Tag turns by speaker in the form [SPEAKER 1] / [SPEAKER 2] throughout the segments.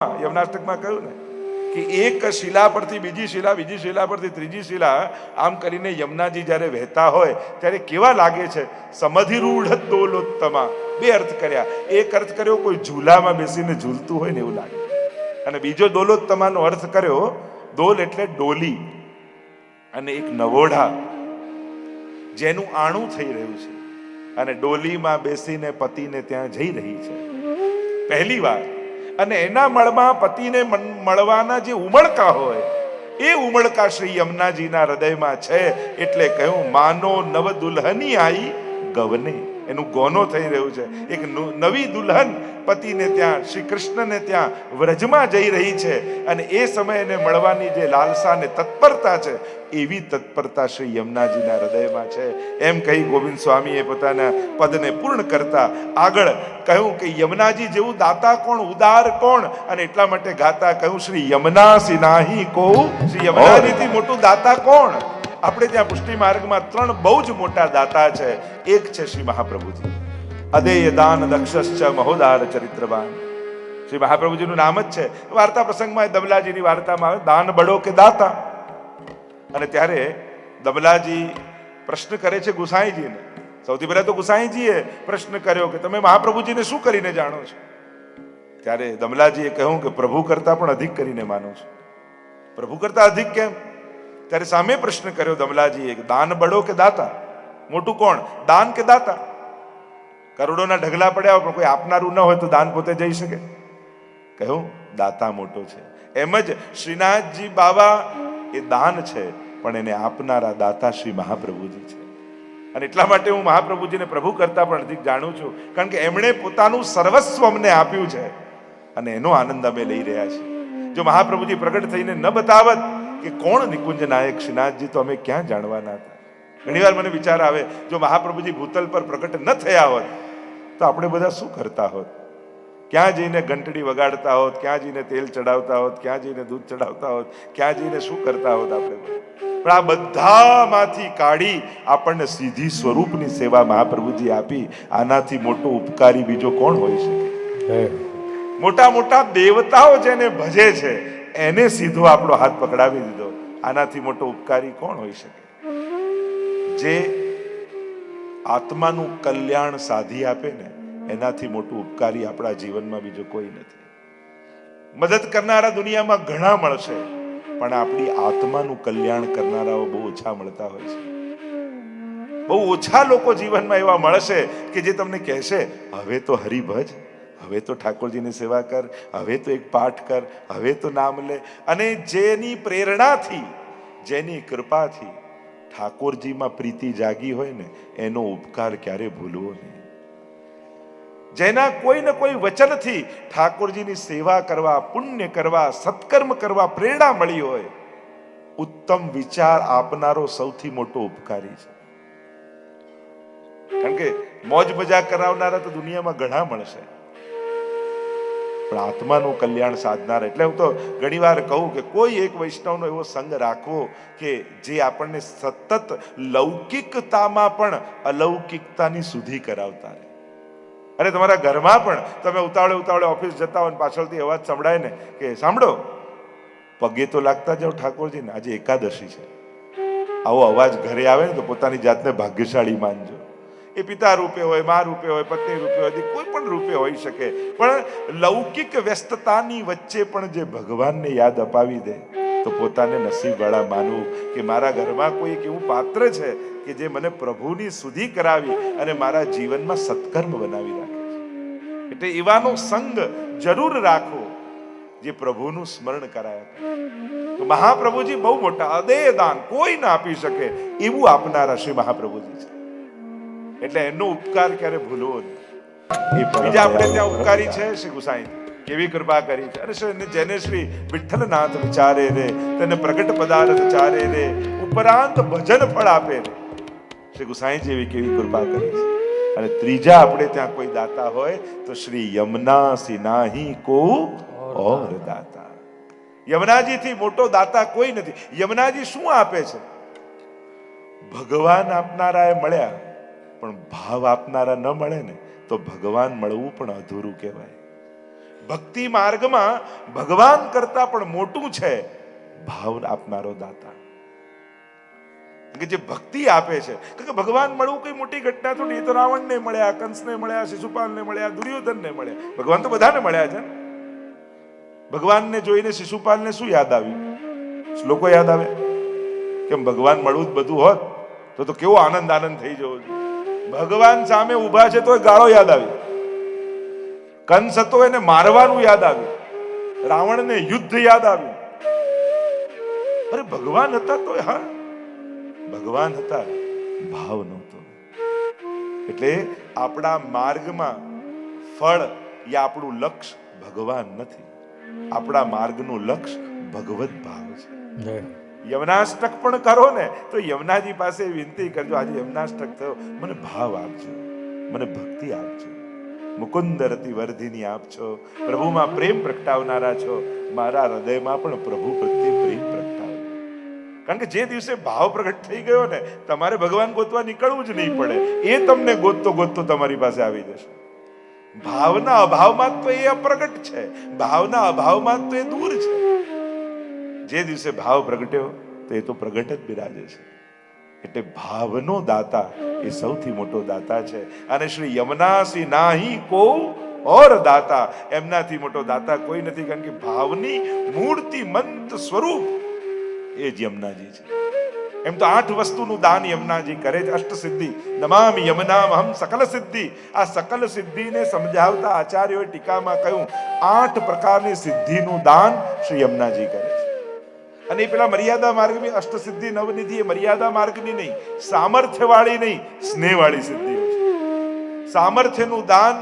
[SPEAKER 1] યમનાષ્ટકમાં કહ્યું ને કે એક શિલા પરથી બીજી શિલા પરથી ત્રીજી શિલા આમ કરીને યમુનાજી જ્યારે વહેતા હોય ત્યારે કેવા લાગે છે. સમધિરૂઢ દોલોત્તમા, બે અર્થ કર્યા. એક અર્થ કર્યો કોઈ ઝૂલામાં બેસીને ઝૂલતું હોય ને એવું લાગે, અને બીજો દોલોત્તમાનો અર્થ કર્યો, દોલ એટલે ડોલી, અને એક નવોઢા જેનું આણું થઈ રહ્યું છે અને ડોલીમાં બેસીને પતિને ત્યાં જઈ રહી છે પહેલી વાર, અને એના મળમાં પતિને મળવાના જે ઉમળકા હોય એ ઉમળકા શ્રી યમુનાજીના હૃદયમાં છે. એટલે કહ્યું માનો નવ દુલ્હની આઈ ગવને, એનું ગોનો થઈ રહ્યું છે. એક નવી દુલ્હન પતિને ત્યાં, શ્રી કૃષ્ણને ત્યાં વ્રજમાં જઈ રહી છે, અને એ સમયે મળવાની જે લાલસા ને તત્પરતા છે એવી તત્પરતા શ્રી યમુનાજીના હૃદયમાં છે. એમ કહી ગોવિંદ સ્વામીએ પોતાના પદને પૂર્ણ કરતા આગળ કહ્યું કે યમુનાજી જેવું દાતા કોણ, ઉદાર કોણ, અને એટલા માટે ગાતા કહ્યું શ્રી યમુના સિનાહી કો, શ્રી યમુનાજીથી મોટું દાતા કોણ. આપણે ત્યાં પુષ્ટિ માર્ગમાં 3 બહુ જ મોટા દાતા છે. એક છે શ્રી મહાપ્રભુજી, અદેય દાન દક્ષશ્ચ મહોદાર ચરિત્રવાન. શ્રી મહાપ્રભુજીનું નામ જ છે. વાર્તા પ્રસંગમાં દમલાજીની વાર્તામાં આવે દાન બડો કે દાતા, અને ત્યારે દમલાજી પ્રશ્ન કરે છે ગુસાઈજીને. સૌથી પહેલા તો ગુસાઈજીએ પ્રશ્ન કર્યો કે તમે મહાપ્રભુજીને શું કરીને જાણો છો? ત્યારે દમલાજીએ કહ્યું કે પ્રભુ કરતા પણ અધિક કરીને માનો છો. પ્રભુ કરતા અધિક કેમ? ત્યારે સામે પ્રશ્ન કર્યો દમલાજીએ કે દાન બડો કે દાતા, મોટું કોણ, દાન કે દાતા? કરોડોના ઢગલા પડ્યા હોય પણ કોઈ આપનારું ન હોય તો દાન પોતે જઈ શકે? કહ્યું દાતા મોટો છે. એમ જ શ્રીનાથજી બાબા એ દાન છે, પણ એને આપનારા દાતા શ્રી મહાપ્રભુજી છે. અને એટલા માટે હું મહાપ્રભુજીને પ્રભુ કરતા પણ અધિક જાણું છું, કારણ કે એમણે પોતાનું સર્વસ્વ અમને આપ્યું છે, અને એનો આનંદ અમે લઈ રહ્યા છીએ. જો મહાપ્રભુજી પ્રગટ થઈને ન બતાવત કે કોણ નિકુંજ નાયક શ્રીનાથજી, તો અમે ક્યાં જાણવાના હતા? ઘણીવાર મને વિચાર આવે, જો મહાપ્રભુજી ભૂતલ પર પ્રગટ ન થયા હોત તો આપણે બધા શું કરતા હોત? ક્યાં જઈને ઘંટડી વગાડતા હોત, ક્યાં જઈને તેલ ચડાવતા હોત, ક્યાં જઈને દૂધ ચડાવતા હોત, ક્યાં જઈને શું કરતા હોત આપણે? પણ આ બધામાંથી કાઢી આપણને સીધી સ્વરૂપની સેવા મહાપ્રભુજી આપી. આનાથી મોટો ઉપકારી બીજો કોણ હોઈ શકે? મોટા મોટા દેવતાઓ જેને ભજે છે એને સીધો આપણો હાથ પકડાવી દીધો. આનાથી મોટો ઉપકારી કોણ હોઈ શકે? જે આત્માનું કલ્યાણ સાધી આપે ને એનાથી મોટું ઉપકારી આપણા જીવનમાં બીજો કોઈ નથી. મદદ કરનારા દુનિયામાં ઘણા મળશે, પણ આપણી આત્માનું કલ્યાણ કરનારાઓ બહુ ઓછા મળતા હોય છે. બહુ ઓછા લોકો જીવનમાં એવા મળશે કે જે તમને કહેશે હવે તો હરિભજ, હવે તો ઠાકોરજીની સેવા કર, હવે તો એક પાઠ કર, હવે તો નામ લે. અને જેની પ્રેરણાથી, જેની કૃપાથી ઠાકોરજીમાં પ્રીતિ જાગી હોય ને એનો ઉપકાર ક્યારે ભૂલવો નહીં. જેના કોઈ ને કોઈ વચનથી ઠાકોરજીની સેવા કરવા, પુણ્ય કરવા, સત્કર્મ કરવા પ્રેરણા મળી હોય, ઉત્તમ વિચાર આપનારો સૌથી મોટો ઉપકારી છે. કારણ કે મોજ મજા કરાવનારા તો દુનિયામાં ઘણા મળશે, પણ આત્માનું કલ્યાણ સાધનાર. એટલે હું તો ઘણી વાર કહું કે કોઈ એક વૈષ્ણવનો એવો સંગ રાખવો કે જે આપણને સતત લૌકિકતામાં પણ અલૌકિકતાની સુધી કરાવતા રહે. અરે તમારા ઘરમાં પણ તમે ઉતાવળે ઓફિસ જતા હોય, પાછળથી અવાજ સંભળાય ને કે સાંભળો, પગે તો લાગતા જાઓ ઠાકોરજીને, આજે એકાદશી છે. આવો અવાજ ઘરે આવે ને તો પોતાની જાતને ભાગ્યશાળી માનજો. એ પિતા રૂપે હોય, મા રૂપે હોય, પત્ની રૂપે હોય, કોઈ પણ રૂપે હોઈ શકે, પણ લૌકિક વ્યસ્તતાની વચ્ચે પણ જે ભગવાનને યાદ અપાવી દે તો પોતાને નસીબવાળા માનવું કે મારા ઘરમાં કોઈ એક એવું પાત્ર છે કે જે મને પ્રભુની સુધી કરાવી અને મારા જીવનમાં સત્કર્મ બનાવી રાખે છે. એટલે એવાનો સંગ જરૂર રાખવો જે પ્રભુનું સ્મરણ કરાયા. તો મહાપ્રભુજી બહુ મોટા, અદેય દાન કોઈ ના આપી શકે એવું આપનારા શ્રી મહાપ્રભુજી છે. એટલે એનો ઉપકાર ક્યારે ભૂલવો નહીં. બીજા આપણે ત્યાં ઉપકારી છે શ્રી ગુસાઈ, કેવી કૃપા કરી છે. અને જેને શ્રી વિઠ્ઠલનાથ વિચારે રે, તેને પ્રગટ પદાર્થ ચારે રે, ઉપરાંત ભજન ફળ આપે રે. શ્રી ગુસાઈ જેવી કેવી કૃપા કરી છે. અને ત્રીજા આપણે ત્યાં કોઈ દાતા હોય તો શ્રી યમુના સિનાહી કો ઓર દાતા. યમુનાજીથી મોટો દાતા કોઈ નથી. યમુનાજી શું આપે છે? ભગવાન આપનારા એ મળ્યા, પણ ભાવ આપનારા ન મળે ને તો ભગવાન મળવું પણ અધૂરું કહેવાય. ભક્તિ માર્ગમાં ભગવાન કરતા પણ મોટું છે ભાવ આપનારો દાતા. કે જે ભક્તિ આપે છે, કે ભગવાન મળવું કઈ મોટી ઘટના થોડી. એ તો રાવણને મળ્યા, કંસને મળ્યા, શિશુપાલને મળ્યા, દુર્યોધનને મળ્યા, ભગવાન તો બધાને મળ્યા છે. ભગવાનને જોઈને શિશુપાલને શું યાદ આવ્યું? શ્લોકો યાદ આવે. કેમ ભગવાન મળવું જ બધું હોત તો કેવો આનંદ થઈ જવો જોઈએ. ભગવાન સામે ઉભા છે તો ગાળો યાદ આવી, કંસ હતો એને મારવાનું યાદ આવ્યું, રાવણને યુદ્ધ યાદ આવ્યું. અરે ભગવાન હતા તો હા ભગવાન હતા, ભાવ નહોતો. એટલે આપણા માર્ગમાં ફળ યા આપણું લક્ષ્ય ભગવાન નથી, આપણા માર્ગનું લક્ષ્ય ભગવત ભાવ છે. યમનાષ્ટક પણ કરો ને તો યમુનાજી પાસે વિનંતી કરજો, આજે યમનાષ્ટક થયો, મને ભાવ આપજો, મને ભક્તિ આપજો. મુકુંદ રતિ વર્ધિની આપ છો, પ્રભુમાં પ્રેમ પ્રગટાવનારા છો, મારા હૃદયમાં પણ પ્રભુ પ્રત્યે પ્રેમ પ્રગટાવો. કારણ કે જે દિવસે ભાવ પ્રગટ થઈ ગયો ને, તમારે ભગવાન ગોતવા નીકળવું જ નહીં પડે, એ તમને ગોતતો ગોતતો તમારી પાસે આવી જશે. ભાવના અભાવમાં તો એ અપ્રગટ છે, ભાવના અભાવમાં તો એ દૂર છે. જે દિવસે ભાવ પ્રગટ્યો તો એ તો પ્રગટ જ બિરાજે છે. એટલે ભાવનો દાતા એ સૌથી મોટો દાતા છે. અને શ્રી યમુનાસી નાહી કો ઓર દાતા, એમનાથી મોટો દાતા કોઈ નથી. કારણ કે ભાવની મૂર્તિમંત સ્વરૂપ એ જ યમુનાજી છે. એમ તો 8 વસ્તુનું દાન યમુનાજી કરે છે. અષ્ટ સિદ્ધિ નમામિ યમુનામહં સકલ સિદ્ધિ. આ સકલ સિદ્ધિને સમજાવતા આચાર્યોએ ટીકામાં કહ્યું 8 પ્રકારની સિદ્ધિનું દાન શ્રી યમુનાજી કરે છે. અને એ પેલા મર્યાદા માર્ગની અષ્ટ સિદ્ધિ નવનિધિ એ મર્યાદા માર્ગની નહીં, સામર્થ્યવાળી નહીં, સ્નેહવાળી સિદ્ધિઓ છે. સામર્થ્યનું દાન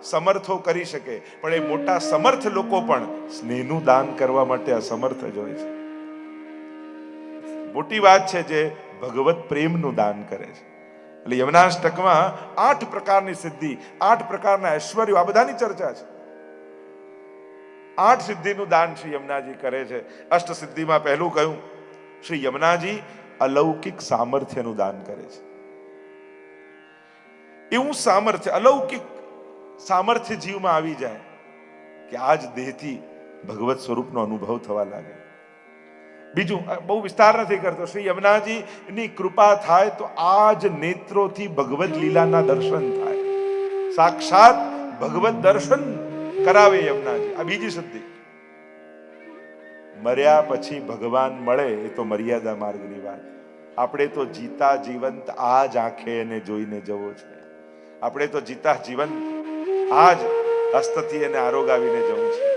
[SPEAKER 1] સમર્થો કરી શકે, પણ એ મોટા સમર્થ લોકો પણ સ્નેહનું દાન કરવા માટે અસમર્થ જ હોય છે. મોટી વાત છે જે ભગવત પ્રેમનું દાન કરે છે. એટલે યમુનાષ્ટકમાં 8 પ્રકારની સિદ્ધિ, 8 પ્રકારના ઐશ્વર્યો, આ બધાની ચર્ચા છે. 8 સિદ્ધિનું દાન શ્રી યમુનાજી કરે છે. અષ્ટ સિદ્ધિમાં પહેલું કહ્યું, શ્રી યમુનાજી અલૌકિક સામર્થ્યનું દાન કરે છે. એવું સામર્થ્ય, અલૌકિક સામર્થ્ય જીવમાં આવી જાય કે આજ દેહથી ભગવત સ્વરૂપનો અનુભવ થવા લાગે. બીજું, બહુ વિસ્તાર નથી કરતો, શ્રી યમુનાજીની કૃપા થાય તો આજ નેત્રોથી ભગવત લીલાના દર્શન થાય, સાક્ષાત ભગવત દર્શન કરાવે યમુનાજી. આ બીજી સિદ્ધિ. મર્યા પછી ભગવાન મળે એ તો મર્યાદા માર્ગની વાત. આપણે તો જીતા જીવંત આ જ આંખે એને જોઈને જવો છે. આપણે તો જીતા જીવંત આ જ હસ્તથી એને આરોગાવીને જવું છે.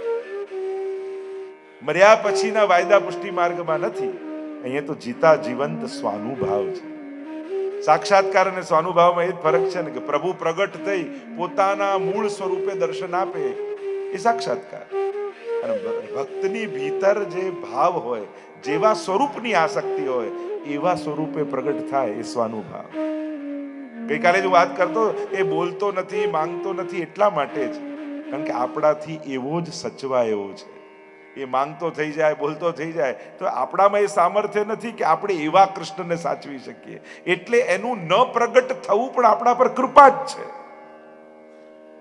[SPEAKER 1] મર્યા પછીના વાયદા પુષ્ટિ માર્ગમાં નથી. અહીંયા તો જીતા જીવંત સ્વાનુભાવ છે. સાક્ષાત્કાર અને સ્વાનુભાવમાં એ જ ફરક છે ને, કે પ્રભુ પ્રગટ થઈ પોતાના મૂળ સ્વરૂપે દર્શન આપે એ સાક્ષાત્કાર. અને ભક્તની ભીતર જે ભાવ હોય, જેવા સ્વરૂપની આસક્તિ હોય, એવા સ્વરૂપે પ્રગટ થાય એ સ્વાનુભાવ. ગઈકાલે જો વાત કરતો, એ બોલતો નથી, માંગતો નથી એટલા માટે જ, કારણ કે આપણાથી એવો જ સચવાયેલો છે. એ માંગતો થઈ જાય, બોલતો થઈ જાય તો આપણામાં એ સામર્થ્ય નથી કે આપણે એવા કૃષ્ણને સાચવી શકીએ. એટલે એનું ન પ્રગટ થવું પણ આપણા પર કૃપા જ છે,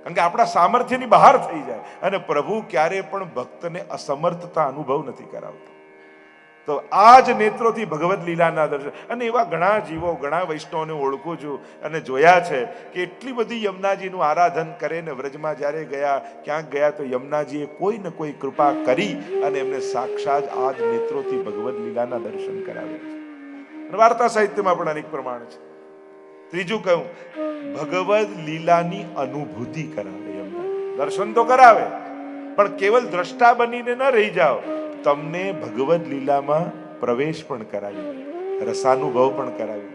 [SPEAKER 1] કારણ કે આપણા સામર્થ્યની બહાર થઈ જાય. અને પ્રભુ ક્યારે પણ ભક્તને અસમર્થતા અનુભવ નથી કરાવતો. તો આ જ નેત્રોથી ભગવદ લીલાના દર્શન. અને એવા ઘણા જીવો, ઘણા વૈષ્ણવને ઓળખું છું અને જોયા છે કે એટલી બધી યમુનાજીનું આરાધન કરે ને, વ્રજમાં જ્યારે ગયા, ક્યાંક ગયા તો યમુનાજીએ કોઈ ને કોઈ કૃપા કરી અને એમને સાક્ષાત આ જ નેત્રોથી ભગવદ લીલાના દર્શન કરાવ્યા છે. અને વાર્તા સાહિત્યમાં પણ અનેક પ્રમાણ છે. ત્રીજું કહ્યું, ભગવદ લીલાની અનુભૂતિ કરાવે યમુનાજી. દર્શન તો કરાવે પણ કેવલ દ્રષ્ટા બનીને ન રહી જાઓ, તમને ભગવદ લીલામાં પ્રવેશ પણ કરાવી, રસાનુભવ પણ કરાવી.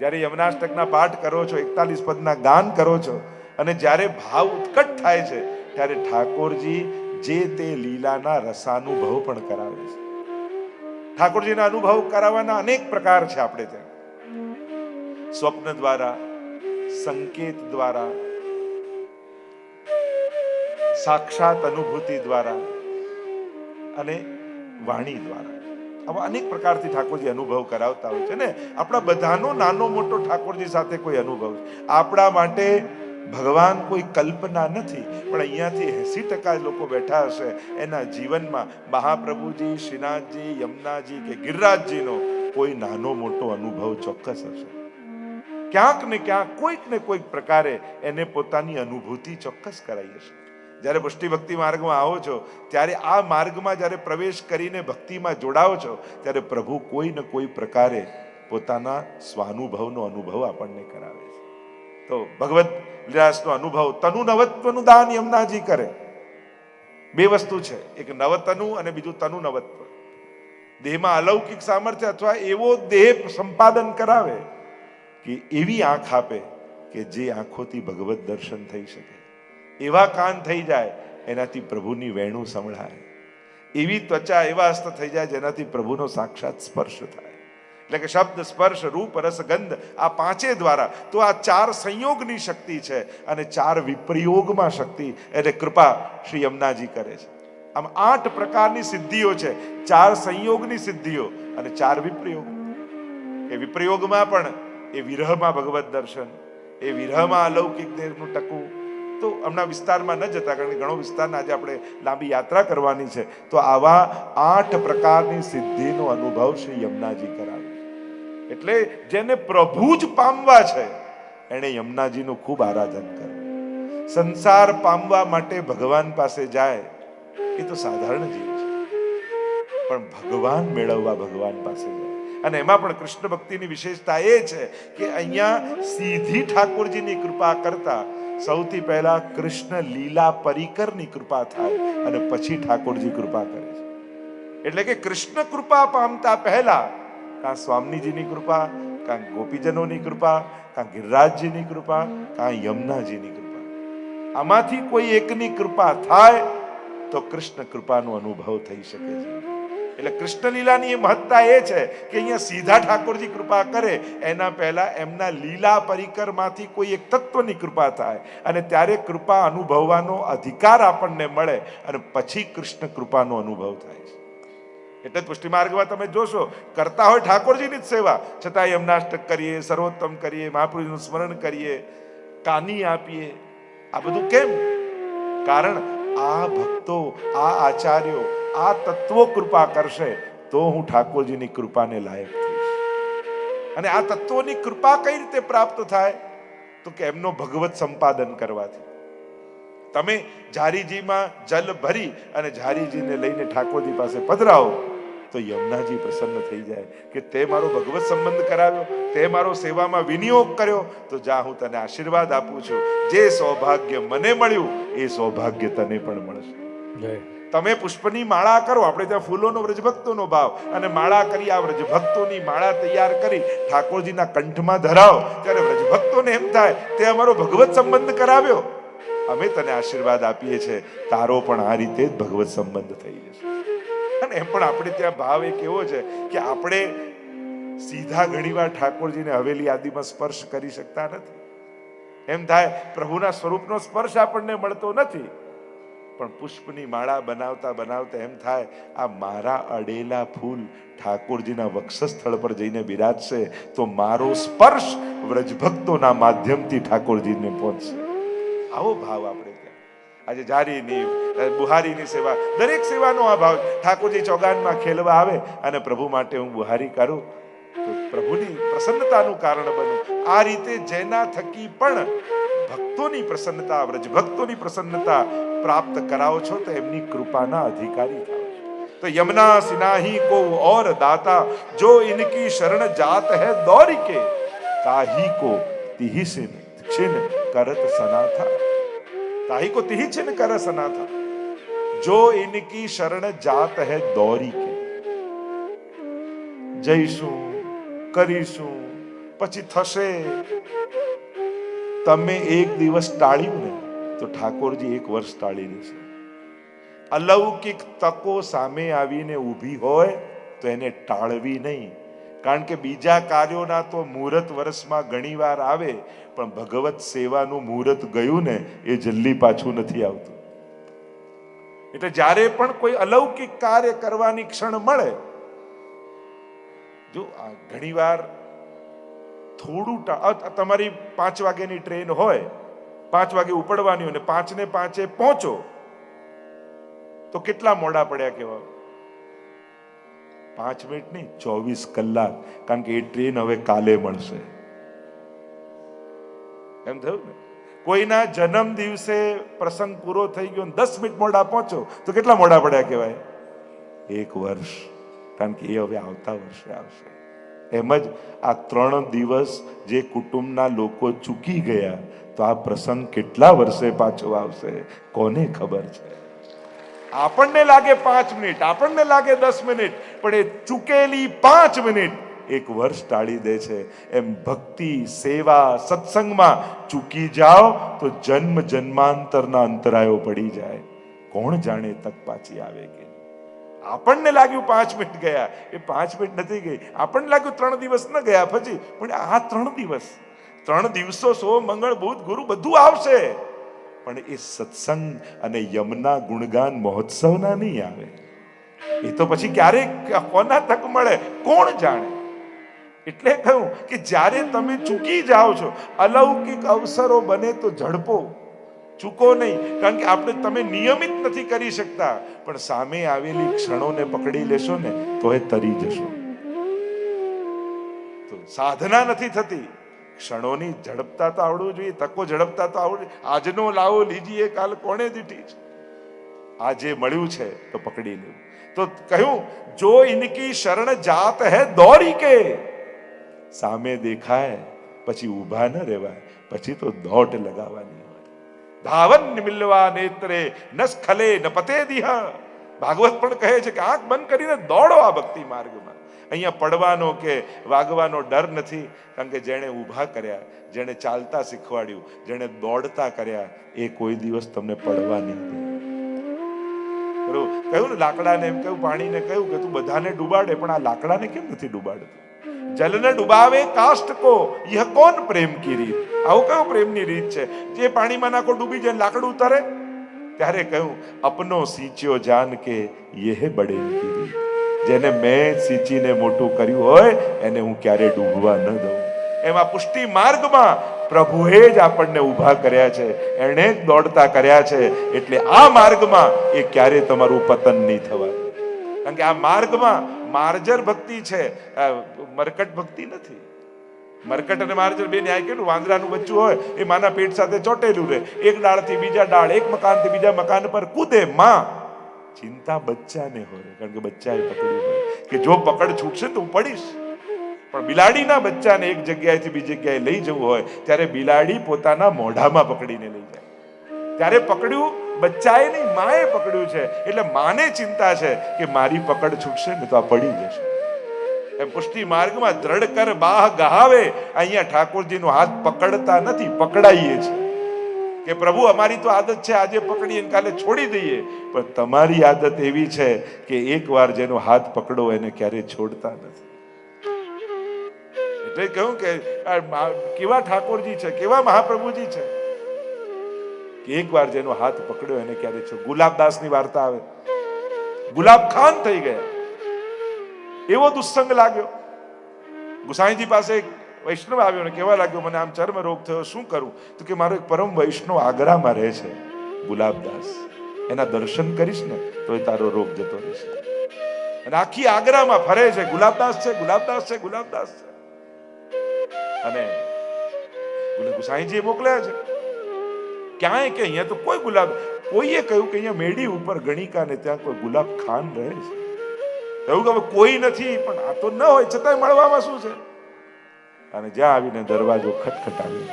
[SPEAKER 1] જ્યારે યમુનાષ્ટકના પાઠ કરો છો, 41 પદના ગાન કરો છો, અને જ્યારે ભાવ ઉત્કટ થાય છે, ત્યારે ઠાકોરજી જે તે લીલાના રસાનુભવ પણ કરાવે છે. ઠાકોરજીના અનુભવ કરાવવાના અનેક પ્રકાર છે. આપણે ત્યાં સ્વપ્ન દ્વારા, સંકેત દ્વારા, સાક્ષાત અનુભૂતિ દ્વારા અને વાણી દ્વારા, આવા અનેક પ્રકારથી ઠાકોરજી અનુભવ કરાવતા હોય છે ને. આપણા બધાનો નાનો મોટો ઠાકોરજી સાથે કોઈ અનુભવ છે. આપણા માટે ભગવાન કોઈ કલ્પના નથી, પણ અહીંયાથી 80% લોકો બેઠા હશે એના જીવનમાં મહાપ્રભુજી, શ્રીનાથજી, યમુનાજી કે ગિરિરાજજીનો કોઈ નાનો મોટો અનુભવ ચોક્કસ હશે. ક્યાંક ને ક્યાંક કોઈક ને કોઈક પ્રકારે એને પોતાની અનુભૂતિ ચોક્કસ કરાઈ હશે. જ્યારે પુષ્ટિ ભક્તિ માર્ગમાં આવો છો ત્યારે આ માર્ગમાં જ્યારે પ્રવેશ કરીને ભક્તિમાં જોડાઓ છો ત્યારે પ્રભુ કોઈ ને કોઈ પ્રકારે પોતાના સ્વાનુભવનો અનુભવ આપણને કરાવે છે. તો ભગવદ લીલાસનો અનુભવ તનુ નવત્વનું દાન યમુનાજી કરે. બે વસ્તુ છે, એક નવતનુ અને બીજું તનુ નવત્વ. દેહમાં અલૌકિક સામર્થ્ય અથવા એવો દેહ સંપાદન કરાવે કે એવી આંખ આપે કે જે આંખોથી ભગવત દર્શન થઈ શકે, એવા કાન થઈ જાય એનાથી પ્રભુની વેણુ સંભળાય, એવી ત્વચા, એવા હસ્ત થઈ જાય જેનાથી પ્રભુનો સાક્ષાત સ્પર્શ થાય. એટલે કે શબ્દ, સ્પર્શ, રૂપ, રસ, ગંધ આ પાંચે દ્વારા. તો આ ચાર સંયોગની શક્તિ છે અને ચાર વિપ્રયોગમાં શક્તિ એટલે કૃપા શ્રી યમુનાજી કરે છે. આમ 8 પ્રકારની સિદ્ધિઓ છે, 4 સંયોગની સિદ્ધિઓ અને 4 વિપ્રયોગ. એ વિપ્રયોગમાં પણ એ વિરહમાં ભગવત દર્શન, એ વિરહમાં અલૌકિક દેહનું ટકવું. તો હમણાં વિસ્તારમાં ન જતા, કારણ કે ઘણો વિસ્તારના આજે આપણે લાંબી યાત્રા કરવાની છે. તો આવા 8 પ્રકારની સિદ્ધિનો અનુભવ શ્રી યમુનાજી કરાવે. એટલે જેને પ્રભુ જ પામવા છે એને યમુનાજીનું ખૂબ આરાધન કરવું. સંસાર પામવા માટે ભગવાન પાસે જાય એ તો સાધારણ જીવ છે, પણ ભગવાન મેળવવા ભગવાન પાસે જાય. અને એમાં પણ કૃષ્ણ ભક્તિની વિશેષતા એ છે કે અહીંયા સીધી ઠાકોરજીની કૃપા કરતા સૌથી પહેલા કૃષ્ણ લીલા પરિકરની કૃપા થાય અને પછી ઠાકોરજી કૃપા કરે છે. એટલે કે કૃષ્ણ કૃપા પામતા પહેલા કાં સ્વામીજીની કૃપા, કાં ગોપીજનોની કૃપા, કાં ગિરિરાજજીની કૃપા, કાં યમુનાજીની કૃપા, આમાંથી કોઈ એકની કૃપા થાય તો કૃષ્ણ કૃપાનો અનુભવ થઈ શકે છે. એટલે કૃષ્ણ લીલાની એ મહત્તા એ છે કે અહીંયા સીધા ઠાકોરજી કૃપા કરે એના પહેલા એમના લીલા પરિકરમાંથી કોઈ એક તત્વની કૃપા થાય અને ત્યારે કૃપા અનુભવવાનો અધિકાર આપણને મળે અને પછી કૃષ્ણ કૃપાનો અનુભવ થાય છે. એટલે પુષ્ટિ માર્ગમાં તમે જોશો કરતા હોય ઠાકોરજીની જ સેવા, છતાં યમનાષ્ટક કરીએ, સર્વોત્તમ કરીએ, મહાપુરુષનું સ્મરણ કરીએ, કાની આપીએ. આ બધું કેમ? કારણ આ ભક્તો, આ આચાર્યો, આ તત્વો કૃપા કરશે તો હું ઠાકોરજીની કૃપાને લાયક થઈશ. અને આ તત્વોની કૃપા કઈ રીતે પ્રાપ્ત થાય? તો કે એમનો ભગવત સંપાદન કરવાથી. તમે ઝારીજીમાં જલ ભરી અને ઝારીજીને લઈને ઠાકોરજી પાસે પધરાવો તો યમુનાજી પ્રસન્ન થઈ જાય કે તે મારો ભગવત સંબંધ કરાવ્યો, તે મારો સેવામાં વિનિયોગ કર્યો, તો જા હું તને આશીર્વાદ આપું છું. જે સૌભાગ્ય મને મળ્યું એ સૌભાગ્ય તને પણ મળશે. તમે પુષ્પની માળા કરો, આપણે ત્યાં ફૂલોનો વ્રજભક્તોનો ભાવ, અને માળા કરી આ વ્રજભક્તોની માળા તૈયાર કરી ઠાકોરજીના કંઠમાં ધરાવો ત્યારે વ્રજભક્તોને એમ થાય તે અમારો ભગવત સંબંધ કરાવ્યો, અમે તને આશીર્વાદ આપીએ છીએ, તારો પણ આ રીતે જ ભગવત સંબંધ થઈ જશે. અને એમ પણ આપણે ત્યાં ભાવ એક એવો છે કે આપણે સીધા ઘણીવાર ઠાકોરજીને હવેલી આદિમાં સ્પર્શ કરી શકતા નથી. એમ થાય પ્રભુના સ્વરૂપનો સ્પર્શ આપણને મળતો નથી, પણ પુષ્પની માળા બનાવતા બનાવતા એમ થાય આ મારા અડેલા ફૂલ ઠાકોરજીના વક્ષસ્થળ પર જઈને બિરાજશે તો મારો સ્પર્શ વ્રજભક્તોના માધ્યમથી ઠાકોરજીને પહોંચશે. આવો ભાવ આપણે ત્યાં આજે જારીની, બુહારીની સેવા, દરેક સેવાનો આ ભાવ. ઠાકોરજી ચોગાનમાં ખેલવા આવે અને પ્રભુ માટે હું બુહારી કરું તો પ્રભુની પ્રસન્નતાનું કારણ બનું. આ રીતે જેના થકી પણ ભક્તોની પ્રસન્નતા, વ્રજભક્તોની પ્રસન્નતા પ્રાપ્ત કરાવો છો તો એમની કૃપાના અધિકારી થાઓ છો. તો યમુના સિનાહી કો ઓર દાતા, જો ઇનકી શરણ જાત હૈ દौरी के, ताही को तिहि सिन छिन करत सनाथा. ताही को तिहि छिन कर सनाथा, जो इनकी शरण जात है दौरी के. જઈશું, કરીશું, પછી થશે. તમે એક દિવસ ટાળ્યું ને તો ઠાકોરજી એક વર્ષ ટાળી દેશે. અલૌકિક તકો સામે આવીને ઊભી હોય તો એને ટાળવી નહીં, કારણ કે બીજા કાર્યોના તો મુહૂર્ત વર્ષમાં ઘણીવાર આવે, પણ ભગવત સેવાનું મુહૂર્ત ગયું ને એ જલ્દી પાછું નથી આવતું. એટલે જ્યારે પણ કોઈ અલૌકિક કાર્ય કરવાની ક્ષણ મળે, જો ઘણીવાર થોડું તમારી 5 વાગ્યાની ટ્રેન હોય 5 વાગે ઉપડવાની અને 5 ને 5 પહોંચો તો કેટલા મોડા પડ્યા કેવા? 5 મિનિટ નહીં, 24 કલાક, કારણ કે એ ટ્રેન હવે કાલે મળશે. એમ થયું ને? કોઈના જન્મ દિવસે પ્રસંગ પૂરો થઈ ગયો 10 મિનિટ મોડા પહોંચો તો કેટલા મોડા પડ્યા કહેવાય? 1 વર્ષ, કારણ કે એ હવે આવતા વર્ષે આવશે. એમ જ આ 3 દિવસ જે કુટુંબના લોકો ચૂકી ગયા, તો આ પ્રસંગ કેટલા વર્ષે પાછો આવશે કોને ખબર છે? આપણને લાગે 5 મિનિટ, આપણને લાગે 10 મિનિટ, પણ એ ચૂકેલી 5 મિનિટ 1 વર્ષ ટાળી દે છે. એમ ભક્તિ, સેવા, સત્સંગમાં ચૂકી જાઓ તો જન્મ જન્માંતરના અંતરાયો પડી જાય. કોણ જાણે તક પાછી આવે કે? આપણને લાગ્યું 5 મિનિટ ગયા, એ 5 મિનિટ નથી ગઈ. આપણને લાગ્યું 3 દિવસ ન ગયા પછી, પણ આ 3 દિવસ, 3 દિવસો, સોમ, મંગળ, બુધ, ગુરુ બધું આવશે, પણ એ સત્સંગ અને યમના ગુણગાન મહોત્સવના નહીં આવે. એ તો પછી ક્યારે કોના તક મળે કોણ જાણે. એટલે કહ્યું કે જ્યારે તમે ચૂકી જાઓ છો, અલૌકિક અવસરો બને તો ઝડપો, ચૂકો નહીં. કારણ કે તમે નિયમિત નથી કરી શકતા, પણ સામે આવેલી ક્ષણોને પકડી લેશો ને તો એ તરી જશો. તો સાધના નથી થતી, ક્ષણોની ઝડપતા તો આવડવું જોઈએ, તકો ઝડપતા તો આવડવું. આજનો લાવો લીજીએ, કાલ કોણે દીઠી છે. આજે મળ્યું છે તો પકડી લેવું. તો કહ્યું જો ઇનકી શરણ જાત હૈ દોરી કે, સામે દેખાય પછી ઊભા ન રહેવાય, પછી તો દોટ લગાવવાની હોય. ધાવન મિલવા નેત્રે ન સ્ખલે ન પતે દિહા. ભાગવત પણ કહે છે કે આંખ બંધ કરીને દોડો આ ભક્તિ માર્ગમાં. અહીંયા પડવાનો કે વાગવાનો ડર નથી, કારણ કે જેણે ઊભા કર્યા, જેણે ચાલતા શીખવાડ્યું, જેણે દોડતા કર્યા, એ કોઈ દિવસ તમને પડવા નહીં દે. કહ્યું ને લાકડાને એમ કહ્યું, પાણીને કહ્યું કે તું બધાને ડૂબાડે, પણ આ લાકડાને કેમ નથી ડૂબાડતું? જલને ડુબાવે કાષ્ટ કો, યહ કોન પ્રેમ કી રીત. આવું કયો પ્રેમની રીત છે? જે પાણીમાં નાખો ડૂબી જાય, લાકડું ઉતારે. ત્યારે કહ્યું અપનો સિંચ્યો જાન કે યહ બડે કી રીત. જેને મેં સિંચીને મોટું કર્યું હોય એને હું ક્યારે ડૂબવા ન દઉં. એમાં પુષ્ટિ માર્ગમાં પ્રભુએ જ આપણને ઊભા કર્યા છે, એણે જ દોડતા કર્યા છે. એટલે આ માર્ગમાં એ ક્યારે તમારું પતન નહીં થવાનું. કારણ કે આ માર્ગમાં માર્જર ભક્તિ છે, મરકટ ભક્તિ નથી. મરકટ અને માર્જર બે ન્યાય કેલું, વાંદરાનું બચ્ચું હોય એ માના પેટ સાથે ચોટેલું રહે, એક ડાળથી બીજા ડાળ, એક મકાનથી બીજા મકાન પર કૂદે. માં ચિંતા બચ્ચાને હોય, કારણ કે બચ્ચાએ પકડ્યું હોય કે જો પકડ છૂટશે તો હું પડીશ. પણ બિલાડીના બચ્ચાને એક જગ્યાએથી બીજી જગ્યાએ લઈ જવું હોય ત્યારે બિલાડી પોતાના મોઢામાં પકડીને લઈ જાય. ત્યારે પકડ્યું બચ્ચાએ નહીં, માએ પકડ્યું છે. એટલે માને ચિંતા છે કે મારી પકડ છૂટશે ને તો આ પડી જશે. એમ પુષ્ટિ માર્ગમાં દ્રઢ કર બાહ ગહાવે. અહીંયા ઠાકોરજીનો હાથ પકડતા નથી, પકડાઈએ છે કે પ્રભુ અમારી તો આદત છે આજે પકડીએ કાલે છોડી દઈએ, પણ તમારી આદત એવી છે કે એકવાર જેનો હાથ પકડો એને ક્યારે છોડતા નથી. એટલે કહ્યું કે કેવા ઠાકોરજી છે, કેવા મહાપ્રભુજી છે કે એકવાર જેનો હાથ પકડ્યો એને ક્યારે છોડ. ગુલાબદાસની વાર્તા આવે, ગુલાબ ખાન થઈ ગયા, એવો દુસ્સંગ લાગ્યો. ગુસાઈજી પાસે એક વૈષ્ણવ આવ્યો ને કહેવા લાગ્યો મને આમ ચર્મ રોગ થયો, શું કરું? તો કે મારો એક પરમ વૈષ્ણવ આગ્રામાં રહે છે, ગુલાબદાસ, એના દર્શન કરીશ ને તો એ તારો રોગ જતો રહેશે. અને આખી આગ્રામાં ફરે છે, ગુલાબદાસ છે, ગુલાબદાસ છે, ગુલાબદાસ છે. અને ગુસાઈજીએ મોકલ્યા છે ક્યાંય કે અહીંયા તો કોઈ ગુલાબ, કોઈએ કહ્યું કે અહીંયા મેડી ઉપર ગણિકા ને ત્યાં કોઈ ગુલાબ ખાન રહે છે. એવું કે કોઈ નથી, પણ આ તો ન હોય છતાંય મળવામાં શું છે? અને જ્યાં આવીને દરવાજો ખટખટાવ્યો,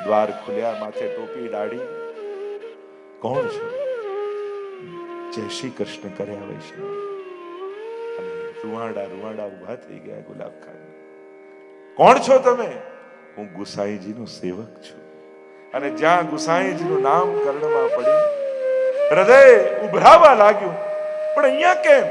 [SPEAKER 1] દ્વાર ખુલ્યા, માથે ટોપી દાઢી. કોણ છો? જય શ્રી કૃષ્ણ કર્યા વૈષ્ણવ. અને રૂવાડા રૂવાડા ઉભા થઈ ગયા ગુલાબ ખાન. કોણ છો તમે? હું ગુસાઈજીનો સેવક છું. અને જ્યાં ગુસાઈજીનું નામ કર્ણમાં પડ્યું, હૃદય ઉભરાવા લાગ્યું. પણ અહીંયા કેમ?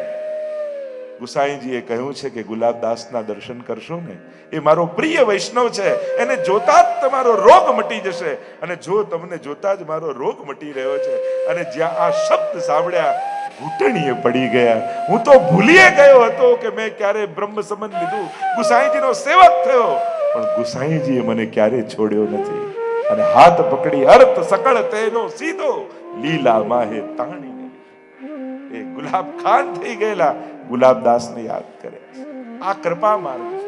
[SPEAKER 1] ગુસાઈજીએ કહ્યું છે કે ગુલાબદાસના દર્શન કરશો ને, એ મારો પ્રિય વૈષ્ણવ છે, એને જોતા જ તમારો રોગ મટી જશે. અને જો તમને જોતા જ મારો રોગ મટી રહ્યો છે. અને જ્યાં આ શબ્દ સાંભળ્યા ઘૂંટણીએ પડી ગયા. હું તો ભૂલીએ ગયો હતો કે મેં ક્યારે બ્રહ્મ સંબંધ લીધું, ગુસાઈજીનો સેવક થયો, પણ ગુસાઈજીએ મને ક્યારે છોડ્યો નથી. અને હાથ પકડી અર્થ સકળ તેનો સીધો લીલા માહે તાણીને. એ ગુલાબ ખાન થઈ ગયેલા ગુલાબદાસને યાદ કરે. આ કૃપા માર્ગ છે,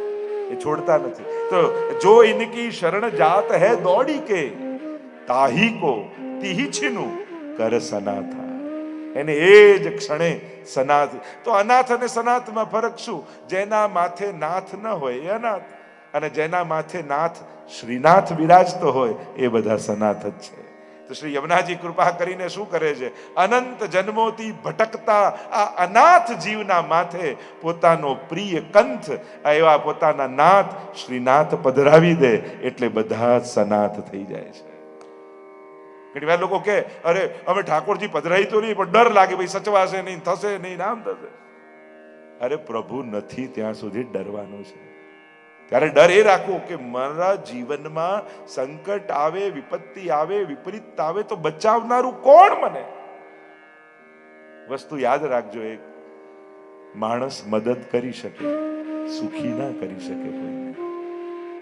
[SPEAKER 1] એ છોડતા નથી. તો જો ઇનકી શરણ જાત હૈ દોડી કે તાહી કો તીહી છીનું કર સનાથા. એને એ જ ક્ષણે સનાથ. તો અનાથ અને સનાથમાં ફરક શું? જેના માથે નાથ ન હોય એ અનાથ, અને જેના માથે નાથ શ્રીનાથ વિરાજતો હોય એ બધા સનાથ જ છે. તો શ્રી યમુનાજી કૃપા કરીને શું કરે છે? અનંત જન્મોથી ભટકતા આ અનાથ જીવના માથે પોતાનો પ્રિય કંથ, એવા પોતાના નાથ શ્રીનાથ પધરાવી દે એટલે બધા સનાથ થઈ જાય છે. ઘણી વાર લોકો કે અરે અમે ઠાકોરજી પધરાઈ તો નહીં, પણ ડર લાગે, ભાઈ સચવાશે નહીં, થશે નહીં, નામ થશે. અરે પ્રભુ નથી ત્યાં સુધી ડરવાનું છે. ત્યારે ડર એ રાખો કે મારા જીવનમાં સંકટ આવે, વિપત્તિ આવે, વિપરીત આવે તો બચાવનારું કોણ મને? વસ્તુ યાદ રાખજો, એક માણસ મદદ કરી શકે, સુખી ના કરી શકે કોઈને,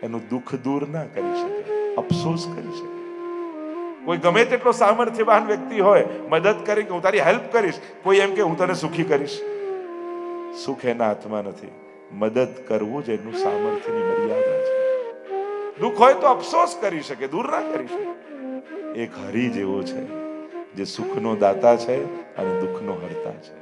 [SPEAKER 1] એનું દુઃખ દૂર ના કરી શકે, અફસોસ કરી શકે. કોઈ ગમે તેટલો સામર્થ્યવાન વ્યક્તિ હોય, મદદ કરે કે હું તારી હેલ્પ કરીશ, કોઈ એમ કે હું તને સુખી કરીશ. સુખ એના હાથમાં નથી, મદદ કરવું જ એનું સામર્થ્યની મર્યાદા છે. દુઃખ હોય તો અફસોસ કરી શકે, દૂર ના કરી શકે. એક હરિ જેવો છે જે સુખનો દાતા છે અને દુઃખનો હરતા છે.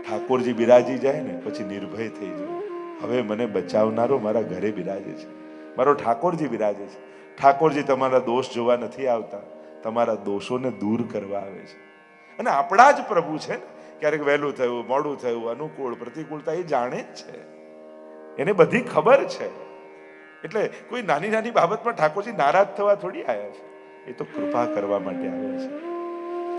[SPEAKER 1] ઠાકોરજી બિરાજી જાય ને પછી નિર્ભય થઈ જાય, હવે મને બચાવનારો મારા ઘરે બિરાજે છે, મારો ઠાકોરજી બિરાજે છે. ઠાકોરજી તમારા દોષ જોવા નથી આવતા, તમારા દોષોને દૂર કરવા આવે છે. અને આપણા જ પ્રભુ છે ને. ક્યારેક વહેલું થયું, મોડું થયું, અનુકૂળ પ્રતિકૂળતા એ જાણે જ છે, એને બધી ખબર છે. એટલે કોઈ નાની નાની બાબતમાં ઠાકોરજી નારાજ થવા થોડી આવ્યા છે, એ તો કૃપા કરવા માટે આવ્યા છે.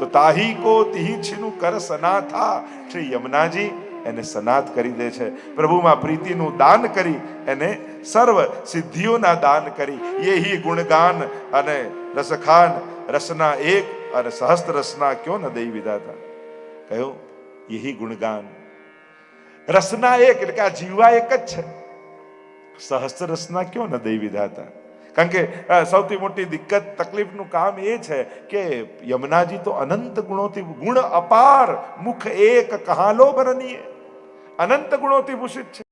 [SPEAKER 1] તો તાહી કો તીહી છીનું કર સનાથા. શ્રી યમુનાજી એને સનાથ કરી દે છે. પ્રભુમાં પ્રીતિનું દાન કરી એને સર્વ સિદ્ધિઓના દાન કરી. યહી ગુણગાન અને રસખાન રસના એક અને સહસ્ત્ર રસના ક્યો ન દઈ વિધાતા. કહ્યું યહી ગુણગાન, રસના એક એટલે કે આ જીવા એક જ છે, સહસ્ત્ર રસના ક્યો ન દઈ વિધાતા. કારણ કે સૌથી મોટી દિક્કત તકલીફનું કામ એ છે કે યમુનાજી તો અનંત ગુણોથી, ગુણ અપાર, મુખ એક કહાલો બરનીએ, અનંત ગુણોથી ભૂષિત છે.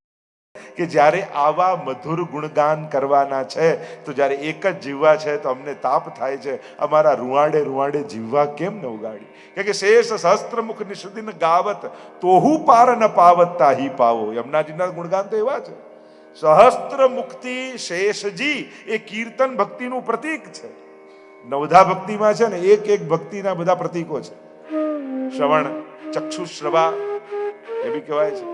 [SPEAKER 1] કે જ્યારે આવા મધુર ગુણગાન કરવાના છે તો જ્યારે એક જ જીવવા છે તો અમને તાપ થાય છે, અમારા રૂવાડે રૂવાડે જીવવા કેમ ન ઉગાડી? કે શેષ સહસ્ત્ર મુખ નિષદિન ગાવત તોહુ પાર ન પાવત તાહી પાવો. યમુનાજીના ગુણગાન તો એવા છે. સહસ્ત્ર મુખથી શેષજી એ કીર્તન ભક્તિનું પ્રતીક છે. નવધા ભક્તિમાં છે ને એક એક ભક્તિના બધા પ્રતીકો છે. શ્રવણ, ચક્ષુશ્રવા એ બી કહેવાય છે.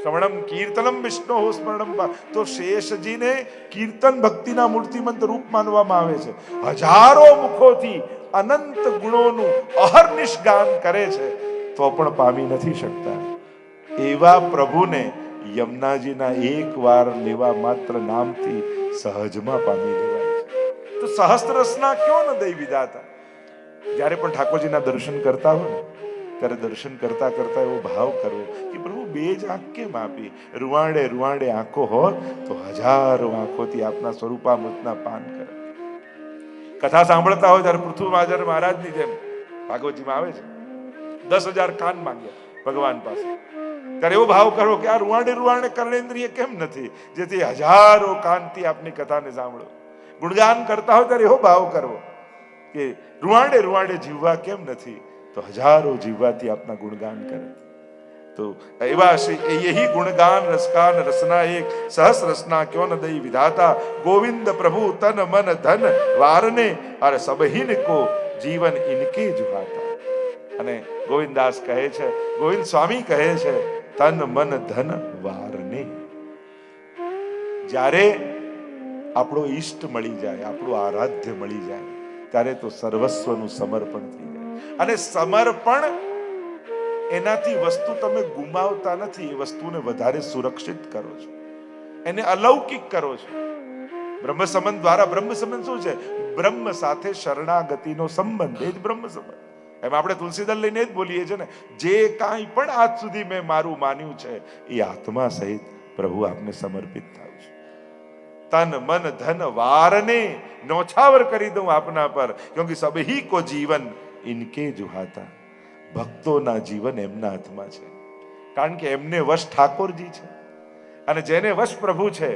[SPEAKER 1] શ્રવણમ કીર્તનમ વિષ્ણુ સ્મરણમ. તો શેષજીને કીર્તન ભક્તિના મૂર્તિમંત રૂપ માનવામાં આવે છે. હજારો મુખોથી અનંત ગુણોનું અહર્નિશ ગાન કરે છે તો પણ પામી નથી શકતા. એવા પ્રભુને યમુનાજીના એક વાર લેવા માત્ર નામથી સહજમાં પામી લેવાય છે. તો સહસ્ત્ર રસના ક્યો ન દઈ વિધાતા. જ્યારે પણ ઠાકોરજીના દર્શન કરતા હો ને ત્યારે દર્શન કરતા કરતા એવો ભાવ કરવો કે પ્રભુ બે જ આંખ કેમ આપી? રૂવાડે રૂવાડે આંખો હોત તો હજારો આંખોથી આપના સ્વરૂપામૃતના પાન કરે. કથા સાંભળતા હોય ત્યારે પૃથ્વી મહારાજની જેમ ભાગવતજીમાં આવે છે 10,000 કાન માંગ્યા ભગવાન પાસે. ત્યારે એવો ભાવ કરો કે આ રૂવાડે રૂવાડે કર્ણેન્દ્રિય કેમ નથી, જેથી હજારો કાનથી આપની કથાને સાંભળો. ગુણગાન કરતા હોય ત્યારે એવો ભાવ કરવો કે રૂવાડે રૂવાડે જીવવા કેમ નથી, તો હજારો જીવવાથી આપના ગુણગાન કરે. તો એવા યહી ગુણગાન રસકાન રસના એક સહસ રસના ક્યો ન દઈ વિધાતા. ગોવિંદ પ્રભુ તન મન ધન વારને અરે સબહિન કો જીવન ઇનકે જુહાતા. અને ગોવિંદાસ કહે છે, ગોવિંદ સ્વામી કહે છે, તન મન ધન વારને. જ્યારે આપણો ઈષ્ટ મળી જાય, આપણું આરાધ્ય મળી જાય ત્યારે તો સર્વસ્વનું સમર્પણ થઈ જાય. અને સમર્પણ એનાથી વસ્તુ તમે ગુમાવતા નથી, એ વસ્તુને વધારે સુરક્ષિત કરો છો, એને અલૌકિક કરો છો. બ્રહ્મ સંબંધ દ્વારા, બ્રહ્મ સંબંધ શું છે? બ્રહ્મ સાથે શરણાગતિનો સંબંધ, એ જ બ્રહ્મ સંબંધ. એમ આપણે તુલસીદલ લઈને જ બોલીએ છીએ ને, જે કાંઈ પણ આજ સુધી મેં મારું માન્યું છે એ આત્મા સહિત પ્રભુ આપને સમર્પિત થાઉં છું. तन मन धन वारने नौछावर કરી દઉં આપના પર, क्योंकि સબહી કો જીવન ઇનકે જુહાતા. ભક્તોના જીવન એમના હાથમાં છે, કારણ કે એમને વશ ઠાકોરજી છે, અને જેને વશ પ્રભુ છે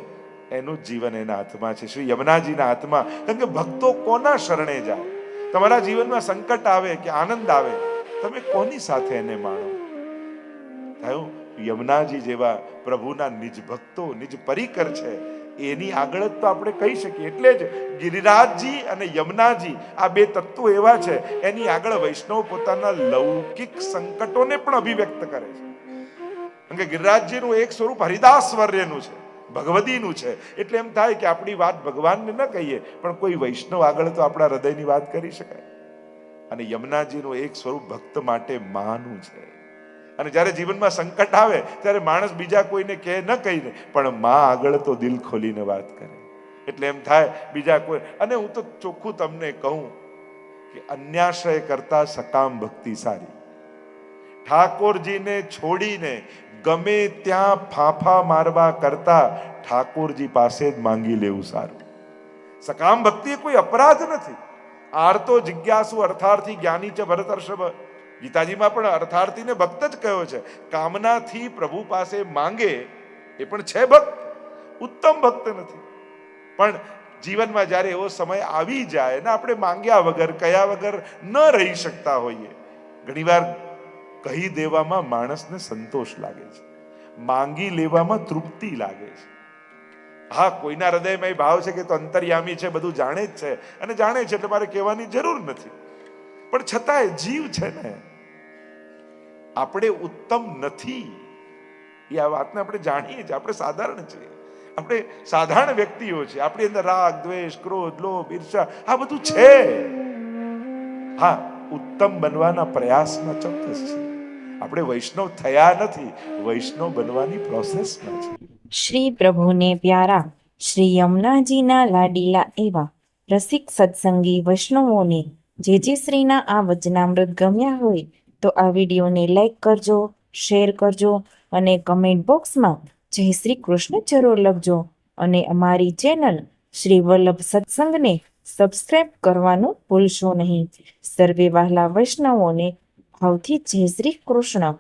[SPEAKER 1] એનું જીવન એના હાથમાં છે, શ્રી યમુનાજીના હાથમાં. કેમ કે ભક્તો કોના શરણે જાય? તમારા જીવનમાં સંકટ આવે કે આનંદ આવે, તમે કોની સાથે એને માણો? થયું યમુનાજી જેવા પ્રભુના નિજ ભક્તો, નિજ પરિકર છે, એની આગળ જ તો આપણે કહી શકીએ. એટલે જ ગિરિરાજજી અને યમુનાજી આ બે તત્વો એવા છે, એની આગળ વૈષ્ણવ પોતાના લૌકિક સંકટોને પણ અભિવ્યક્ત કરે છે. કારણ કે ગિરિરાજજીનું એક સ્વરૂપ હરિદાસ વર્યનું છે, ભગવદીનું છે. એટલે એમ થાય કે આપણી વાત ભગવાનને ન કહીએ, પણ કોઈ વૈષ્ણવ આગળ તો આપણા હૃદયની વાત કરી શકાય. અને યમુનાજીનું એક સ્વરૂપ ભક્ત માટે માનું છે. અને જ્યારે જીવનમાં સંકટ આવે ત્યારે માણસ બીજા કોઈને કહે ન કહીને, પણ માં આગળ તો દિલ ખોલીને વાત કરે. એટલે એમ થાય બીજા કોઈ. અને હું તો ચોખ્ખું તમને કહું કે અન્યાશ્રય કરતા સકામ ભક્તિ સારી. ઠાકોરજીને છોડીને ગમે ત્યાં ફાંફા મારવા કરતા ઠાકોરજી પાસે જ માંગી લેવું સારું. સકામ ભક્તિ એ કોઈ અપરાધ નથી. આર્તો જિજ્ઞાસુ અર્થાર્થી જ્ઞાની ચ ભરતર્ષભ. ગીતાજીમાં પણ અર્થાર્થીને ભક્ત જ કહ્યો છે. કામનાથી પ્રભુ પાસે માંગે એ પણ છે ભક્ત, ઉત્તમ ભક્ત નથી. પણ જીવનમાં જ્યારે એવો સમય આવી જાય ને આપણે માંગ્યા વગર કયા વગર ન રહી શકતા હોઈએ, ઘણીવાર કહી દેવામાં માણસને સંતોષ લાગે છે, માંગી લેવામાં તૃપ્તિ લાગે છે. હા, કોઈના હૃદયમાં એ ભાવ છે કે તો અંતર્યામી છે, બધું જાણે જ છે, અને જાણે છે એટલે મારે કહેવાની જરૂર નથી. પણ છતાંય જીવ છે ને, આપણે ઉત્તમ નથી એ આ વાતને આપણે જાણીએ છીએ. આપણે સાધારણ છીએ, આપણે સાધારણ વ્યક્તિઓ છીએ. આપણી અંદર રાગ, દ્વેષ, ક્રોધ, લોભ, ઈર્ષા આ બધું છે. હા, ઉત્તમ બનવાના પ્રયાસમાં ચોક્કસ છે. આપણે વૈષ્ણવ થયા નથી, વૈષ્ણવ બનવાની પ્રોસેસમાં છે.
[SPEAKER 2] શ્રી પ્રભુને પ્યારા શ્રી યમુનાજીના લાડીલા એવા રસિક સત્સંગી વૈષ્ણવોને જે શ્રીના આ વચનામૃત ગમ્યા હોય તો આ વિડીયોને લાઈક કરજો, શેર કરજો અને કમેન્ટ બોક્સમાં જય શ્રી કૃષ્ણ જરૂર લખજો. અને અમારી ચેનલ શ્રી વલ્લભ સત્સંગને સબસ્ક્રાઈબ કરવાનું ભૂલશો નહીં. સર્વે વહાલા વૈષ્ણવોને ભાવથી જય શ્રી કૃષ્ણ.